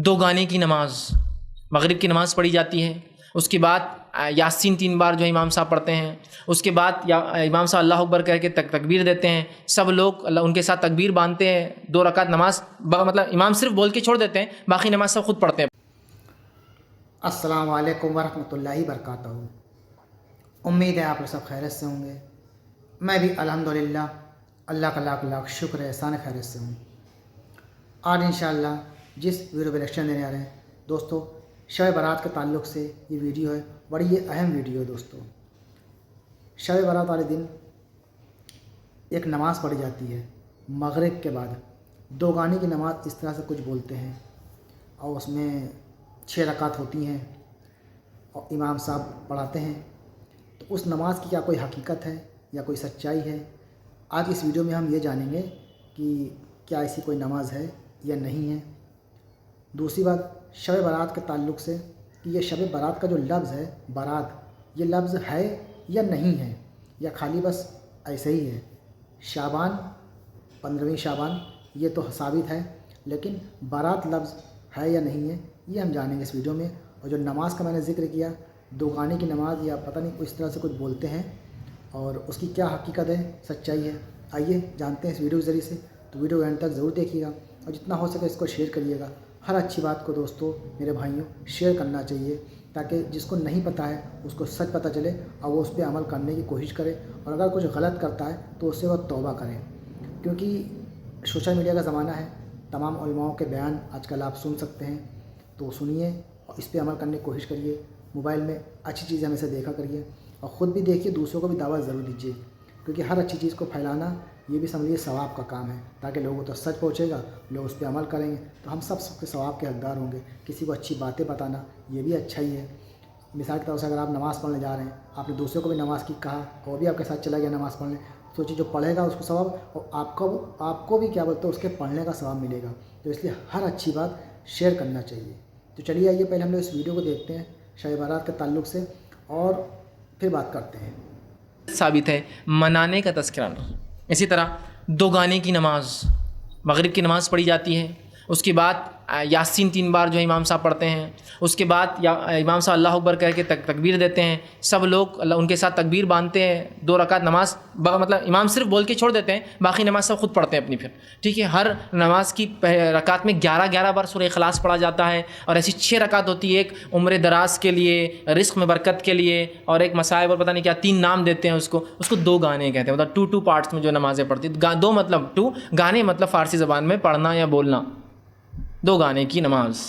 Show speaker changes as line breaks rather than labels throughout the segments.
دو گانے کی نماز، مغرب کی نماز پڑھی جاتی ہے، اس کے بعد یاسین 3 بار جو امام صاحب پڑھتے ہیں، اس کے بعد امام صاحب اللہ اکبر کہہ کے تکبیر دیتے ہیں، سب لوگ ان کے ساتھ تکبیر باندھتے ہیں، 2 رکعت نماز مطلب امام صرف بول کے چھوڑ دیتے ہیں، باقی نماز سب خود پڑھتے ہیں۔
السلام علیکم ورحمۃ اللہ وبرکاتہ۔ امید ہے آپ لوگ سب خیریت سے ہوں گے۔ میں بھی الحمدللہ اللہ کا لاکھ لاکھ شکر احسان خیریت سے ہوں۔ آج انشاءاللہ جس ویڈیو پہ لیکچر دینے آ رہے ہیں دوستو، شب برات کے تعلق سے یہ ویڈیو ہے، بڑی یہ اہم ویڈیو ہے دوستو۔ شب برات والے دن ایک نماز پڑھی جاتی ہے مغرب کے بعد، 2 گانے کی نماز اس طرح سے کچھ بولتے ہیں، اور اس میں 6 رکعت ہوتی ہیں اور امام صاحب پڑھاتے ہیں۔ تو اس نماز کی کیا کوئی حقیقت ہے یا کوئی سچائی ہے؟ آج اس ویڈیو میں ہم یہ جانیں گے کہ کیا ایسی کوئی نماز ہے یا نہیں ہے۔ دوسری بات، شب برات کے تعلق سے کہ یہ شب برات کا جو لفظ ہے برات، یہ لفظ ہے یا نہیں ہے، یا خالی بس ایسے ہی ہے۔ شعبان 15ویں شعبان یہ تو ثابت ہے، لیکن برات لفظ ہے یا نہیں ہے یہ ہم جانیں گے اس ویڈیو میں۔ اور جو نماز کا میں نے ذکر کیا، 2 گانے کی نماز یا پتہ نہیں اس طرح سے کچھ بولتے ہیں، اور اس کی کیا حقیقت ہے، سچائی ہے، آئیے جانتے ہیں اس ویڈیو کے ذریعے سے۔ تو ویڈیو اینڈ تک ضرور دیکھیے گا، اور جتنا ہو سکے اس کو شیئر کریے گا۔ ہر اچھی بات کو دوستو میرے بھائیوں شیئر کرنا چاہیے، تاکہ جس کو نہیں پتہ ہے اس کو سچ پتہ چلے اور وہ اس پہ عمل کرنے کی کوشش کرے، اور اگر کچھ غلط کرتا ہے تو اس سے وہ توبہ کرے۔ کیونکہ سوشل میڈیا کا زمانہ ہے، تمام علماؤں کے بیان آج کل آپ سن سکتے ہیں، تو سنیے اور اس پہ عمل کرنے کی کوشش کریے۔ موبائل میں اچھی چیزیں ہمیشہ دیکھا کریے، اور خود بھی دیکھیے، دوسروں کو بھی دعوت ضرور دیجیے، کیونکہ ہر اچھی چیز کو پھیلانا یہ بھی سمجھیے ثواب کا کام ہے، تاکہ لوگوں تک سچ پہنچے گا، لوگ اس پہ عمل کریں گے تو ہم سب کے ثواب کے حقدار ہوں گے۔ کسی کو اچھی باتیں بتانا یہ بھی اچھا ہی ہے۔ مثال کے طور سے اگر آپ نماز پڑھنے جا رہے ہیں، آپ نے دوسروں کو بھی نماز کی کہا اور وہ بھی آپ کے ساتھ چلا گیا نماز پڑھنے، سوچیے جو پڑھے گا اس کو ثواب، اور آپ کو بھی کیا بولتے ہیں اس کے پڑھنے کا ثواب ملے گا۔ تو اس لیے ہر اچھی بات شیئر کرنا چاہیے۔ تو چلیے آئیے پہلے ہم لوگ اس ویڈیو کو دیکھتے ہیں شب برات کے تعلق سے، اور پھر بات کرتے ہیں۔
ثابت ہے، منانے کا تذکرہ نہیں۔ اسی طرح 2 گانے کی نماز، مغرب کی نماز پڑھی جاتی ہے، اس کے بعد یاسین 3 بار جو امام صاحب پڑھتے ہیں، اس کے بعد امام صاحب اللہ اکبر کہہ کے تکبیر دیتے ہیں، سب لوگ ان کے ساتھ تکبیر باندھتے ہیں، 2 رکعت نماز مطلب امام صرف بول کے چھوڑ دیتے ہیں، باقی نماز سب خود پڑھتے ہیں اپنی۔ پھر ٹھیک ہے، ہر نماز کی رکعت میں 11 بار سورہ اخلاص پڑھا جاتا ہے، اور ایسی 6 رکعت ہوتی ہے، ایک عمر دراز کے لیے، رزق میں برکت کے لیے، اور ایک مصائب اور پتہ نہیں کیا 3 نام دیتے ہیں اس کو 2 گانے کہتے ہیں، مطلب 2 پارٹس میں جو نمازیں پڑھتی ہیں۔ 2 مطلب 2 گانے، مطلب فارسی زبان میں پڑھنا یا بولنا، 2 گانے کی نماز۔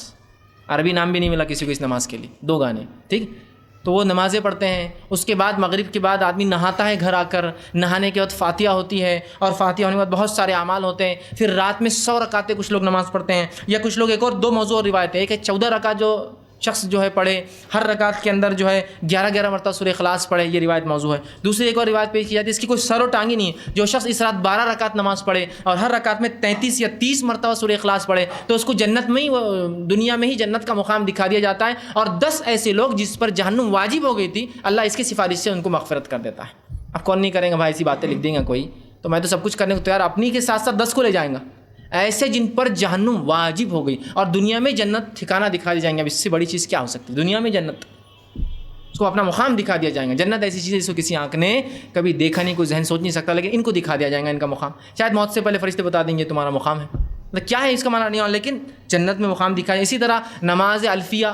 عربی نام بھی نہیں ملا کسی کو اس نماز کے لیے، 2 گانے، ٹھیک۔ تو وہ نمازیں پڑھتے ہیں۔ اس کے بعد مغرب کے بعد آدمی نہاتا ہے گھر آ کر، نہانے کے بعد فاتحہ ہوتی ہے، اور فاتحہ ہونے کے بعد بہت سارے اعمال ہوتے ہیں۔ پھر رات میں 100 رکعتیں کچھ لوگ نماز پڑھتے ہیں، یا کچھ لوگ ایک اور 2 موضوع اور روایتیں، ایک ہے 14 رکعت جو شخص جو ہے پڑھے، ہر رکعت کے اندر جو ہے 11 مرتبہ سورہ اخلاص پڑھے، یہ روایت موضوع ہے۔ دوسری ایک اور روایت پیش کی جاتی ہے، اس کی کوئی سر و ٹانگی نہیں ہے، جو شخص اس رات 12 رکعت نماز پڑھے اور ہر رکعت میں 33 یا 30 مرتبہ سورہ اخلاص پڑھے، تو اس کو جنت میں ہی، دنیا میں ہی جنت کا مقام دکھا دیا جاتا ہے، اور 10 ایسے لوگ جس پر جہنم واجب ہو گئی تھی، اللہ اس کی سفارش سے ان کو مغفرت کر دیتا ہے۔ اب کون نہیں کرے گا بھائی، ایسی باتیں لکھ دیں گا کوئی، تو میں تو سب کچھ کرنے کو تیار، اپنی کے ساتھ ساتھ 10 کو لے جائیں گا، ایسے جن پر جہنم واجب ہو گئی اور دنیا میں جنت ٹھکانہ دکھا دی جائیں گے۔ اب اس سے بڑی چیز کیا ہو سکتی ہے؟ دنیا میں جنت، اس کو اپنا مقام دکھا دیا جائے گا۔ جنت ایسی چیز ہے جس کو کسی آنکھ نے کبھی دیکھا نہیں، کوئی ذہن سوچ نہیں سکتا، لیکن ان کو دکھا دیا جائے گا ان کا مقام۔ شاید موت سے پہلے فرشتے بتا دیں گے تمہارا مقام ہے، مطلب کیا ہے اس کا معنی نہیں ہو، لیکن جنت میں مقام دکھایا۔ اسی طرح نماز الفیہ،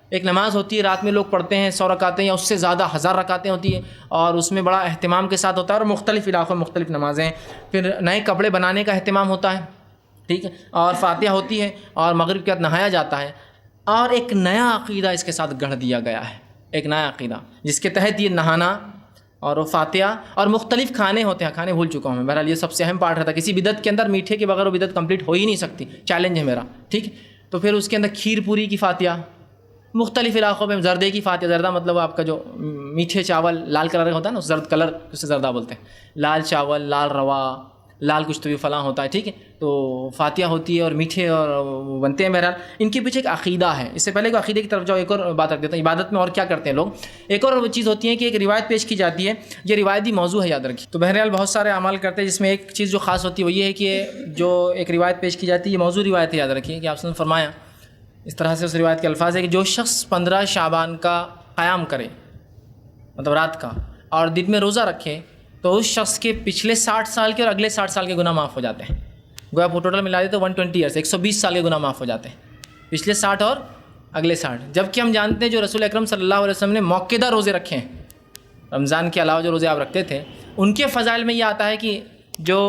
ایک نماز ہوتی ہے، رات میں لوگ پڑھتے ہیں، 100 رکعتیں یا اس سے زیادہ 1000 رکعتیں ہوتی ہیں، اور اس میں بڑا اہتمام کے ساتھ ہوتا ہے، اور مختلف علاقوں میں مختلف نمازیں۔ پھر نئے کپڑے بنانے کا اہتمام ہوتا ہے، ٹھیک ہے، اور فاتحہ ہوتی ہے، اور مغرب کے بعد نہایا جاتا ہے، اور ایک نیا عقیدہ اس کے ساتھ گڑھ دیا گیا ہے، ایک نیا عقیدہ جس کے تحت یہ نہانا اور وہ فاتحہ اور مختلف کھانے ہوتے ہیں، کھانے بھول چکا ہوں میں، بہرحال یہ سب سے اہم پارٹ رہتا ہے۔ کسی بدعت کے اندر میٹھے کے بغیر وہ بدعت کمپلیٹ ہو ہی نہیں سکتی، چیلنج ہے میرا، ٹھیک۔ تو پھر اس کے اندر کھیر پوری کی فاتحہ، مختلف علاقوں میں زردے کی فاتحہ، زردہ مطلب آپ کا جو میٹھے چاول لال کلر کا ہوتا ہے نا، زرد کلر اسے زردہ بولتے ہیں، لال چاول، لال روا، لال کچھ تو بھی فلاں ہوتا ہے، ٹھیک ہے۔ تو فاتحہ ہوتی ہے اور میٹھے اور بنتے ہیں، بہرحال ان کے پیچھے ایک عقیدہ ہے۔ اس سے پہلے کہ عقیدے کی طرف جاؤ، ایک اور بات رکھ دیتا ہوں، عبادت میں اور کیا کرتے ہیں لوگ۔ ایک اور چیز ہوتی ہے کہ ایک روایت پیش کی جاتی ہے، یہ روایتی موضوع ہے، یاد رکھیے۔ تو بہرحال بہت سارے اعمال کرتے ہیں، جس میں ایک چیز جو خاص ہوتی ہے وہ یہ ہے کہ جو ایک روایت پیش کی جاتی ہے، یہ موضوع روایت ہے، یاد رکھیے کہ آپ نے فرمایا اس طرح سے اس روایت کے الفاظ ہے کہ جو شخص 15 شعبان کا قیام کرے مطلب رات کا اور دن میں روزہ رکھے تو اس شخص کے پچھلے 60 سال کے اور اگلے 60 سال کے گناہ معاف ہو جاتے ہیں. گویا وہ ٹوٹل ملا دے تو 120 ایئرس 120 سال کے گناہ معاف ہو جاتے ہیں, پچھلے 60 اور اگلے 60. جبکہ ہم جانتے ہیں جو رسول اکرم صلی اللہ علیہ وسلم نے موقعہ روزے رکھے ہیں, رمضان کے علاوہ جو روزے آپ رکھتے تھے, ان کے فضائل میں یہ آتا ہے کہ جو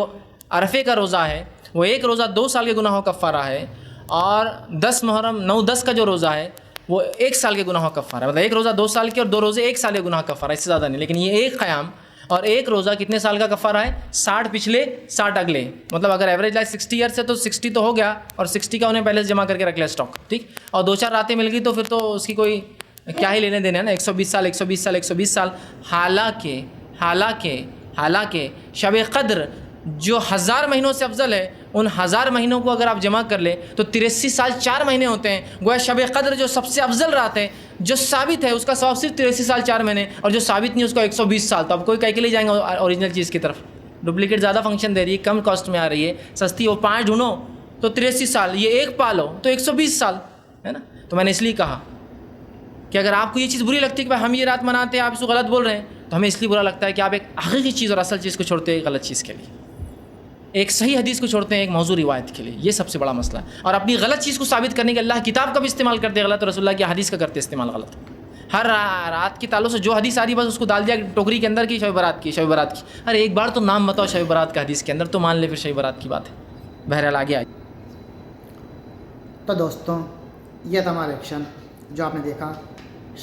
عرفے کا روزہ ہے وہ ایک روزہ 2 سال کے گناہوں کا کفارہ ہے, اور 10 محرم 9-10 کا جو روزہ ہے وہ 1 سال کے گناہوں کا کفارہ ہے. مطلب ایک روزہ 2 سال کے اور 2 روزے 1 سال کے گناہ کا کفارہ, اس سے زیادہ نہیں. لیکن یہ ایک قیام اور ایک روزہ کتنے سال کا کفارہ ہے؟ 60 پچھلے 60 اگلے. مطلب اگر ایوریج لائف 60 ایئرس ہے تو 60 تو ہو گیا, اور 60 کا انہیں پہلے سے جمع کر کے رکھ لیا اسٹاک, ٹھیک. اور 2-4 راتیں مل گئی تو پھر تو اس کی کوئی کیا ہی لینے دینے ہیں نا, 120 سال 120 سال 120 سال. حالانکہ شب قدر جو 1000 مہینوں سے افضل ہے, ان 1000 مہینوں کو اگر آپ جمع کر لیں تو 83 سال 4 مہینے ہوتے ہیں. گویا شب قدر جو سب سے افضل رات ہے, جو ثابت ہے, اس کا ثواب صرف 83 سال 4 مہینے, اور جو ثابت نہیں اس کا 120 سال. تو اب کوئی کہہ کے لے جائیں گے اوریجنل چیز کی طرف, ڈپلیکیٹ زیادہ فنکشن دے رہی ہے, کم کاسٹ میں آ رہی ہے, سستی. وہ 5 ڈھونڈو تو 83 سال, یہ ایک پالو تو 120 سال ہے نا. تو میں نے اس لیے کہا کہ اگر آپ کو یہ چیز بری لگتی ہے کہ بھائی ہم یہ رات مناتے ہیں آپ اس کو غلط بول رہے ہیں, تو ہمیں اس لیے برا لگتا ہے کہ آپ ایک حقیقی چیز اور اصل چیز کو چھوڑتے ہیں ایک غلط چیز کے لیے, ایک صحیح حدیث کو چھوڑتے ہیں ایک موضوع روایت کے لیے. یہ سب سے بڑا مسئلہ ہے. اور اپنی غلط چیز کو ثابت کرنے کے اللہ کی کتاب کا بھی استعمال کرتے غلط, اور رسول اللہ کی حدیث کا کرتے استعمال غلط. ہر رات کے تعلق سے جو حدیث آ رہی بس اس کو ڈال دیا ٹوکری کے اندر کی شب برات کی. ارے ایک بار تو نام بتاؤ شب برات کا حدیث کے اندر, تو مان لے پھر شب برات کی بات ہے. بہرحال آگے آئے.
تو دوستوں یہ تھا ہمارا ایکشن جو آپ نے دیکھا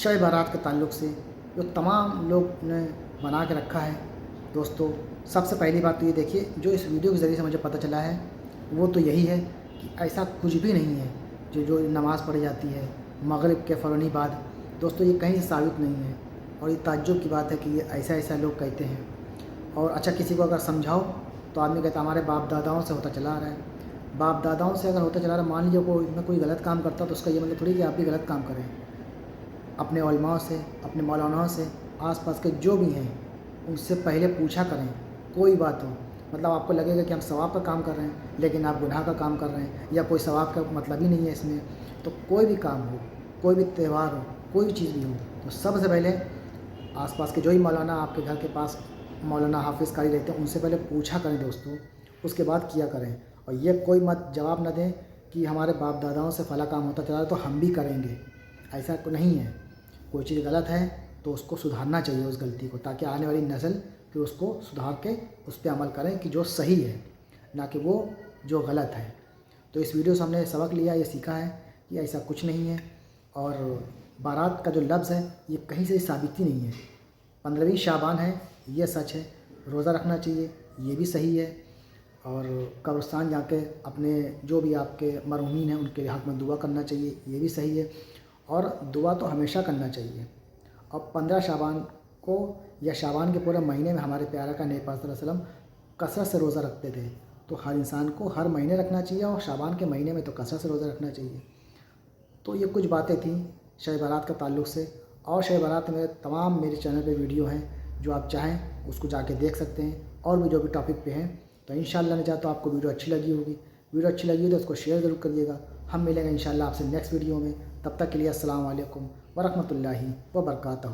شب برات کے تعلق سے جو تمام لوگ نے بنا کے رکھا ہے. دوستوں سب سے پہلی بات تو یہ دیکھیے, جو اس ویڈیو کے ذریعے سے مجھے پتہ چلا ہے وہ تو یہی ہے کہ ایسا کچھ بھی نہیں ہے جو نماز پڑھی جاتی ہے مغرب کے فوراً بعد. دوستوں یہ کہیں سے ثابت نہیں ہے, اور یہ تعجب کی بات ہے کہ یہ ایسا لوگ کہتے ہیں. اور اچھا کسی کو اگر سمجھاؤ تو آدمی کہتا ہے ہمارے باپ داداؤں سے ہوتا چلا آ رہا ہے. باپ داداؤں سے اگر ہوتا چلا رہا ہے, مان لیجیے کوئی غلط کام کرتا تو اس کا یہ مطلب تھوڑی کہ آپ بھی غلط کام کریں. اپنے علماء سے, اپنے مولاناؤں سے, آس پاس کے جو بھی ہیں ان سے پہلے پوچھا کریں کوئی بات ہو. مطلب آپ کو لگے گا کہ ہم ثواب کا کام کر رہے ہیں لیکن آپ گناہ کا کام کر رہے ہیں, یا کوئی ثواب کا مطلب ہی نہیں ہے اس میں. تو کوئی بھی کام ہو, کوئی بھی تہوار ہو, کوئی بھی چیز بھی ہو, تو سب سے پہلے آس پاس کے جو ہی مولانا آپ کے گھر کے پاس مولانا حافظ قاری رہتے ہیں ان سے پہلے پوچھا کریں دوستوں, اس کے بعد کیا کریں. اور یہ کوئی مت جواب نہ دیں کہ ہمارے باپ داداؤں سے فلاں کام ہوتا چلا ہے تو ہم بھی کریں گے. ایسا نہیں ہے. کوئی چیز غلط ہے تو اس کو سدھارنا چاہیے اس غلطی کو, تاکہ آنے والی نسل پھر اس کو سدھار کے اس پہ عمل کریں کہ جو صحیح ہے نہ کہ وہ جو غلط ہے. تو اس ویڈیو سے ہم نے سبق لیا, یہ سیکھا ہے کہ ایسا کچھ نہیں ہے. اور بارات کا جو لفظ ہے یہ کہیں سے ثابت ہی نہیں ہے. 15ویں شعبان ہے یہ سچ ہے, روزہ رکھنا چاہیے یہ بھی صحیح ہے, اور قبرستان جا کے اپنے جو بھی آپ کے مرحومین ہیں ان کے حق میں دعا کرنا چاہیے یہ بھی صحیح ہے. اور دعا تو ہمیشہ کرنا چاہیے. اور 15 شعبان کو یا شعبان کے پورے مہینے میں ہمارے پیارا کا نبی پاک صلی اللہ علیہ وسلم کثرت سے روزہ رکھتے تھے. تو ہر انسان کو ہر مہینے رکھنا چاہیے, اور شعبان کے مہینے میں تو کثرت سے روزہ رکھنا چاہیے. تو یہ کچھ باتیں تھیں شب برات کا تعلق سے. اور شب برات میں میرے چینل پہ ویڈیو ہیں, جو آپ چاہیں اس کو جا کے دیکھ سکتے ہیں, اور بھی جو بھی ٹاپک پہ ہیں. تو انشاءاللہ نے چاہتا ہوں آپ کو ویڈیو اچھی لگی ہوگی. ویڈیو اچھی لگی ہو تو اس کو شیئر ضرور کریے گا. ہم ملیں گے انشاءاللہ آپ سے نیکسٹ ویڈیو میں. تب تک کے لیے السلام علیکم ورحمۃ اللہ وبرکاتہ.